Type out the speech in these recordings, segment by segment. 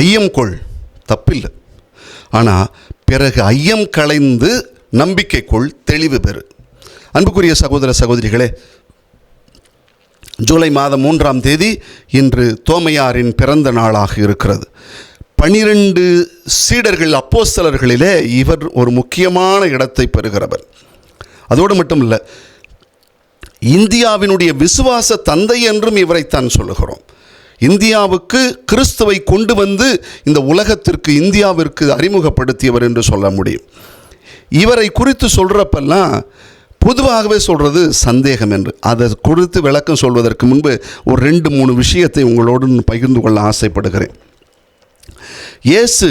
ஐயம் கொள், தப்பில்லை. ஆனால் பிறகு ஐயம் களைந்து நம்பிக்கை கொள், தெளிவு பெறு. அன்புக்குரிய சகோதர சகோதரிகளே, ஜூலை மாதம் 3ஆம் தேதி இன்று தோமையாரின் பிறந்த நாளாக இருக்கிறது. 12 சீடர்கள் அப்போஸ்தலர்களிலே இவர் ஒரு முக்கியமான இடத்தை பெறுகிறவர். அதோடு மட்டும் இல்லை, இந்தியாவினுடைய விசுவாச தந்தை என்றும் இவரைத்தான் சொல்லுகிறோம். இந்தியாவுக்கு கிறிஸ்துவை கொண்டு வந்து இந்த உலகத்திற்கு, இந்தியாவிற்கு அறிமுகப்படுத்தியவர் என்று சொல்ல முடியும். இவரை குறித்து சொல்கிறப்பெல்லாம் பொதுவாகவே சொல்கிறது சந்தேகம் என்று. அதை குறித்து விளக்கம் சொல்வதற்கு முன்பு ஒரு 2-3 விஷயத்தை உங்களோடு பகிர்ந்து கொள்ள ஆசைப்படுகிறேன். இயேசு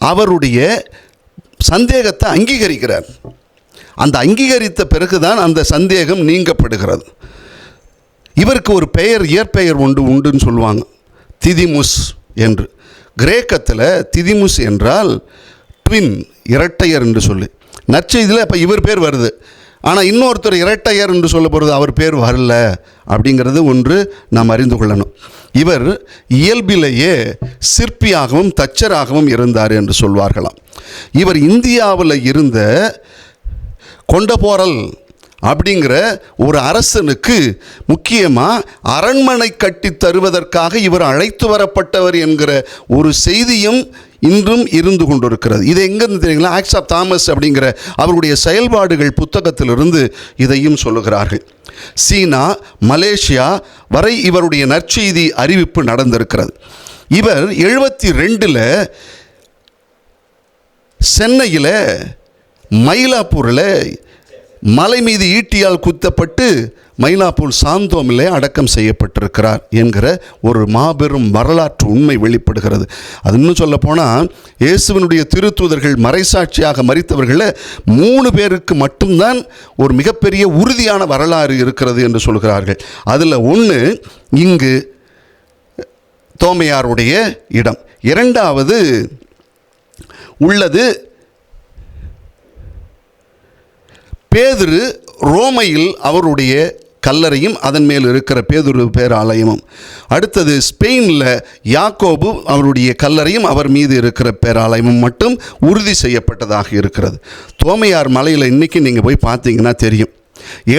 அவருடைய சந்தேகத்தை அங்கீகரிக்கிறார். அந்த அங்கீகரித்த பிறகுதான் அந்த சந்தேகம் நீங்கப்படுகிறது. இவருக்கு ஒரு பெயர், இயற்பெயர் உண்டுன்னு சொல்லுவாங்க, திதிமுஸ் என்று. கிரேக்கத்தில் திதிமுஸ் என்றால் ட்வின், இரட்டையர் என்று சொல்லி. நற்செய்தியில் இப்போ இவர் பேர் வருது, ஆனால் இன்னொருத்தர் இரட்டையர் என்று சொல்ல போகிறது அவர் பேர் வரல அப்படிங்கிறது ஒன்று நாம் அறிந்து கொள்ளணும். இவர் இயல்பிலேயே சிற்பியாகவும் தச்சராகவும் இருந்தார் என்று சொல்வார்களாம். இவர் இந்தியாவில் இருந்த கொண்டபோரல் அப்படிங்கிற ஒரு அரசனுக்கு முக்கியமாக அரண்மனை கட்டி தருவதற்காக இவர் அழைத்து வரப்பட்டவர் என்கிற ஒரு செய்தியும் இன்றும் இருந்து கொண்டிருக்கிறது. இது எங்கேருந்து தெரியுங்களா? ஆக்ட்ஸ் ஆஃப் தாமஸ் அப்படிங்கிற அவருடைய செயல்பாடுகள் புத்தகத்திலிருந்து இதையும் சொல்லுகிறார்கள். சீனா, மலேசியா வரை இவருடைய நற்செய்தி அறிவிப்பு நடந்திருக்கிறது. இவர் 72 சென்னையில் மயிலாப்பூரில் மலை மீது ஈட்டியால் குத்தப்பட்டு மயிலாப்பூர் சாந்தோமிலே அடக்கம் செய்யப்பட்டிருக்கிறார் என்கிற ஒரு மாபெரும் வரலாற்று உண்மை வெளிப்படுகிறது. அது இன்னும் சொல்லப்போனால், இயேசுவினுடைய திருத்தூதர்கள் மறைசாட்சியாக மரித்தவர்களில் 3 பேருக்கு மட்டும்தான் ஒரு மிகப்பெரிய உறுதியான வரலாறு இருக்கிறது என்று சொல்கிறார்கள். அதில் ஒன்று இங்கு தோமையாருடைய இடம். 2வது உள்ளது பேதுரு, ரோமையில் அவருடைய கல்லறையும் அதன் மேல் இருக்கிற பேதுரு பேராலயமும். அடுத்தது ஸ்பெயினில் யாக்கோபு அவருடைய கல்லறையும் அவர் மீது இருக்கிற பேராலயமும் மட்டும் உறுதி செய்யப்பட்டதாக இருக்கிறது. தோமையார் மலையில் இன்றைக்கி நீங்கள் போய் பார்த்தீங்கன்னா தெரியும்,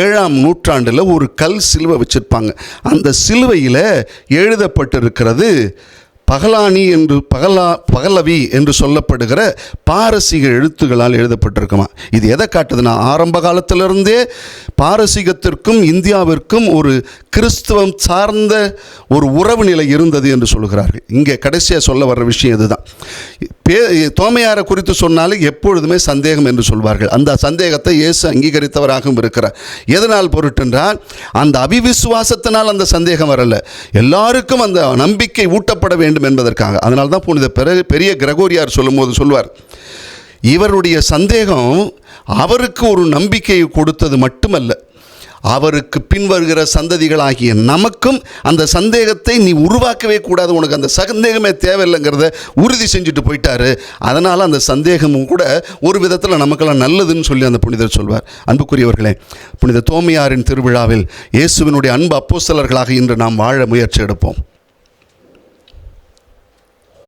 7ஆம் நூற்றாண்டில் ஒரு கல் சிலுவை வச்சுருப்பாங்க. அந்த சிலுவையில் எழுதப்பட்டிருக்கிறது பகலானி என்று பகலவி என்று சொல்லப்படுகிற பாரசீக எழுத்துக்களால் எழுதப்பட்டிருக்குமா. இது எதை காட்டுதுன்னா, ஆரம்ப காலத்திலிருந்தே பாரசீகத்திற்கும் இந்தியாவிற்கும் ஒரு கிறிஸ்துவம் சார்ந்த ஒரு உறவு நிலை இருந்தது என்று சொல்கிறார்கள். இங்கே கடைசியாக சொல்ல வர்ற விஷயம் இதுதான். தோமையாரை குறித்து சொன்னாலே எப்பொழுதுமே சந்தேகம் என்று சொல்வார்கள். அந்த சந்தேகத்தை இயேசு அங்கீகரித்தவராகவும் இருக்கிறார். எதனால் பொருட்டென்றால், அந்த அவிவிசுவாசத்தினால் அந்த சந்தேகம் வரல, எல்லாருக்கும் அந்த நம்பிக்கை ஊட்டப்பட வேண்டும் என்பதற்காக. அதனால தான் புனித பெரிய கிரகோரியார் சொல்லும்போது சொல்வார், இவருடைய சந்தேகம் அவருக்கு ஒரு நம்பிக்கையை கொடுத்தது மட்டுமல்ல, அவருக்கு பின்வருகிற சந்ததிகளாகிய நமக்கும் அந்த சந்தேகத்தை நீ உருவாக்கவே கூடாது, உனக்கு அந்த சந்தேகமே தேவையில்லைங்கிறத உறுதி செஞ்சுட்டு போயிட்டாரு. அதனால் அந்த சந்தேகமும் கூட ஒரு விதத்தில் நமக்கெல்லாம் நல்லதுன்னு சொல்லி அந்த புனிதர் சொல்வார். அன்புக்குரியவர்களே, புனித தோமையாரின் திருவிழாவில் இயேசுவினுடைய அன்பு அப்போஸ்தலர்களாக இன்று நாம் வாழ முயற்சி எடுப்போம்.